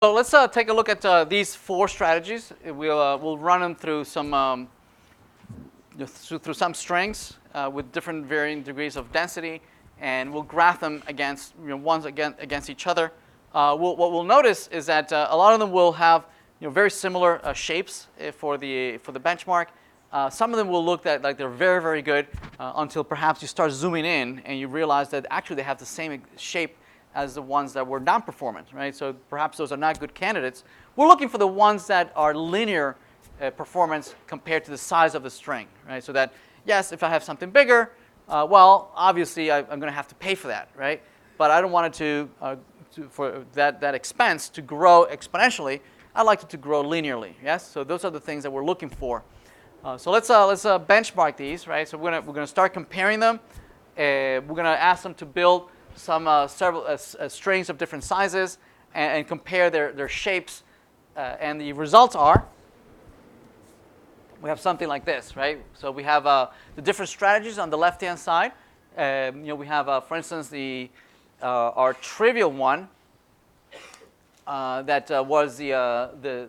So let's take a look at these 4 strategies. We'll run them through some through some strings with different varying degrees of density, and we'll graph them against ones against each other. What we'll notice is that a lot of them will have very similar shapes for the benchmark. Some of them will look like they're very, very good until perhaps you start zooming in and you realize that actually they have the same shape as the ones that were non-performant, right? So perhaps those are not good candidates. We're looking for the ones that are linear performance compared to the size of the string, right? So that, yes, if I have something bigger, well, obviously I'm going to have to pay for that, right? But I don't want it for that expense to grow exponentially. I like it to grow linearly, yes? So those are the things that we're looking for. So let's benchmark these, right? So we're gonna start comparing them. We're gonna ask them to build some several strings of different sizes and compare their shapes. And the results are we have something like this, right? So we have the different strategies on the left-hand side. We have, for instance, our trivial one that was the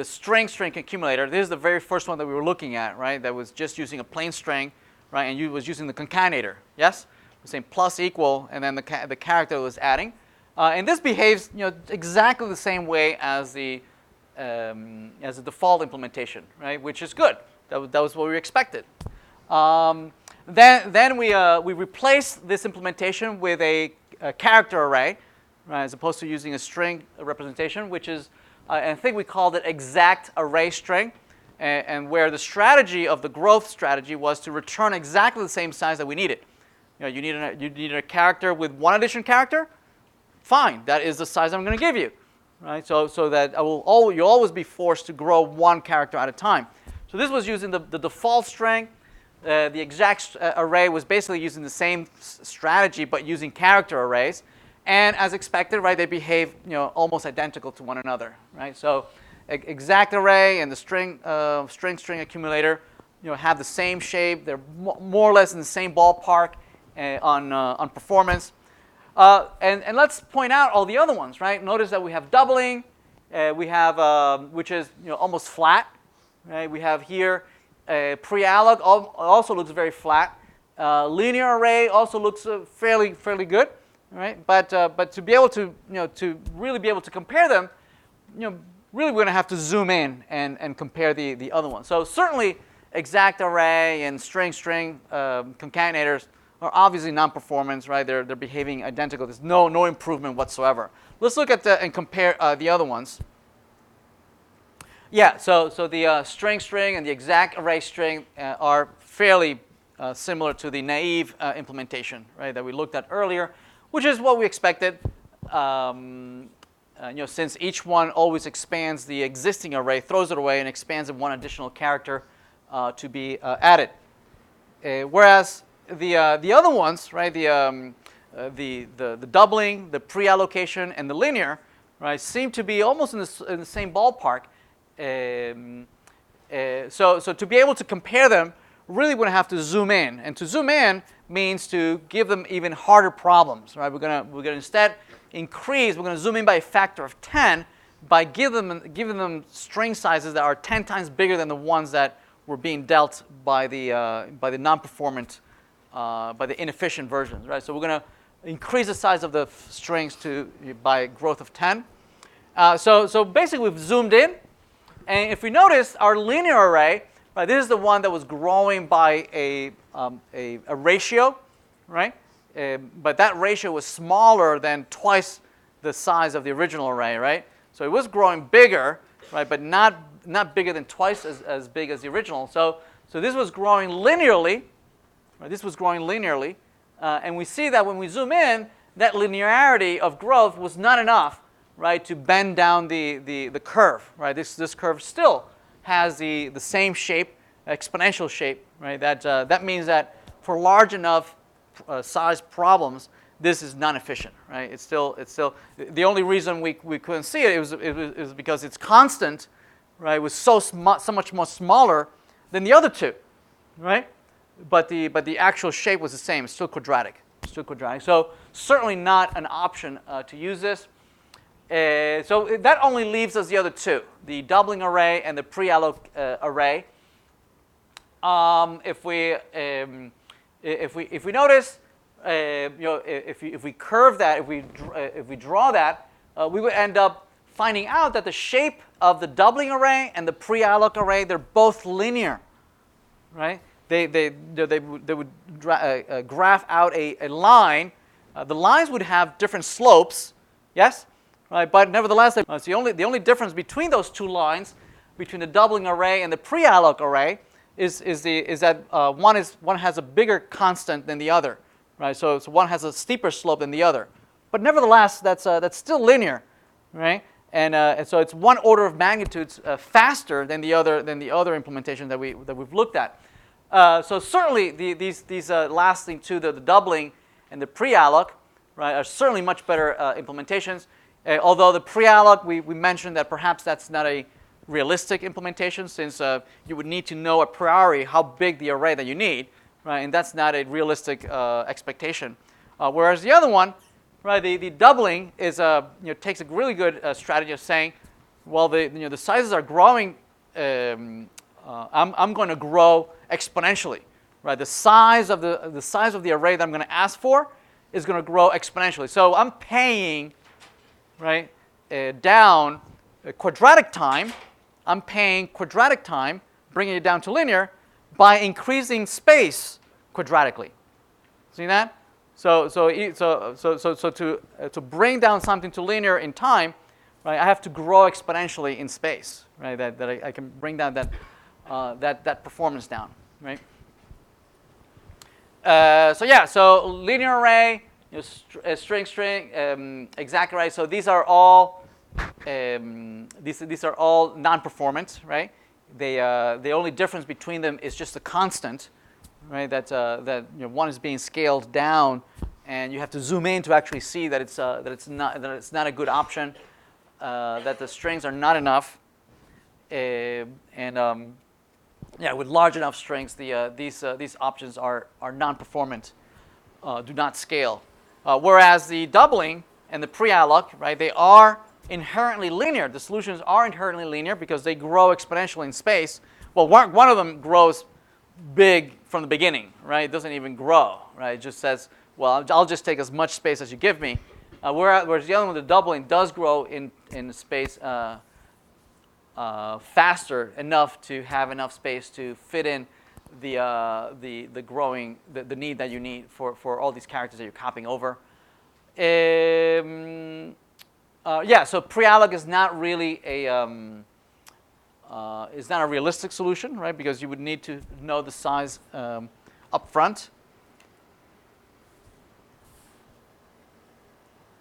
string accumulator. This is the very first one that we were looking at, right? That was just using a plain string, right? And was using the concatenator, yes? We're saying plus equal, and then the character was adding. And this behaves, exactly the same way as the default implementation, right? Which is good. That was what we expected. Then we replace this implementation with a character array, right? As opposed to using a string representation, which is I think we called it exact array string, and where the strategy of the growth strategy was to return exactly the same size that we needed. You needed a character with 1 addition character. Fine, that is the size I'm going to give you, right? So that you'll always be forced to grow 1 character at a time. So this was using the default string. The exact array was basically using the same strategy but using character arrays. And as expected, right, they behave almost identical to one another, right? So exact array and the string accumulator have the same shape. They're more or less in the same ballpark on performance. And let's point out all the other ones, right? Notice that we have doubling. We have which is almost flat, right? We have here pre-alloc also looks very flat. Linear array also looks fairly good. Right, but to be able to to really be able to compare them, really we're going to have to zoom in and compare the other ones. So certainly exact array and string concatenators are obviously non-performance, right? They're behaving identical. There's no improvement whatsoever. Let's look at and compare the other ones. Yeah, so the string and the exact array string are fairly similar to the naive implementation, right, that we looked at earlier, which is what we expected, since each one always expands the existing array, throws it away, and expands it 1 additional character to be added. Whereas the other ones, right, the doubling, the pre-allocation, and the linear, right, seem to be almost in the same ballpark. So to be able to compare them, really we're going to have to zoom in, and to zoom in means to give them even harder problems, right? We're gonna instead increase. We're going to zoom in by a factor of 10 by giving them string sizes that are 10 times bigger than the ones that were being dealt by the non-performant, by the inefficient versions, right? So we're going to increase the size of the strings by a growth of 10. So basically we've zoomed in, and if we notice our linear array. Right, this is the one that was growing by a ratio, right? But that ratio was smaller than twice the size of the original array, right? So it was growing bigger, right? But not bigger than twice as big as the original. So this was growing linearly, right? This was growing linearly, and we see that when we zoom in, that linearity of growth was not enough, right, to bend down the curve, right? This curve still has the same shape, exponential shape, right? That means that for large enough size problems, this is non-efficient, right? It's still the only reason we couldn't see it was because it's constant, right? It was so much more smaller than the other two, right? But the actual shape was the same. It's still quadratic. So certainly not an option to use this. So that only leaves us the other two, the doubling array and the pre-alloc array. If we notice, if we curve that, if we draw that, we would end up finding out that the shape of the doubling array and the pre-alloc array, they're both linear, right? They would graph out a line. The lines would have different slopes, yes, right? But nevertheless, it's the only difference between those two lines, between the doubling array and the pre-alloc array, is that one has a bigger constant than the other, right? So one has a steeper slope than the other, but nevertheless, that's still linear, right? And so it's one order of magnitudes faster than the other implementation that we've looked at. So certainly these lasting two, the doubling and the pre-alloc, right, are certainly much better implementations. Although the pre-alloc, we mentioned that perhaps that's not a realistic implementation, since you would need to know a priori how big the array that you need, right? And that's not a realistic expectation. Whereas the other one, right, the doubling is takes a really good strategy of saying, well, the sizes are growing. I'm going to grow exponentially, right? The size of the array that I'm going to ask for is going to grow exponentially. So I'm paying, right, down quadratic time. I'm paying quadratic time, bringing it down to linear, by increasing space quadratically. See that? So to bring down something to linear in time, right, I have to grow exponentially in space, right? That I can bring down that performance down, right? So linear array, string, exact array. So these are all these are all non-performant, right? The only difference between them is just the constant, right? That one is being scaled down, and you have to zoom in to actually see that it's not a good option, that the strings are not enough, with large enough strings, these options are non-performant, do not scale. Whereas the doubling and the pre-alloc, right, they are inherently linear. The solutions are inherently linear because they grow exponentially in space. Well, one of them grows big from the beginning, right? It doesn't even grow, right? It just says, well, I'll just take as much space as you give me. Whereas the other one, the doubling, does grow in space faster enough to have enough space to fit in the need that you need for all these characters that you're copying over. So pre-alloc is not really is not a realistic solution, right? Because you would need to know the size up front.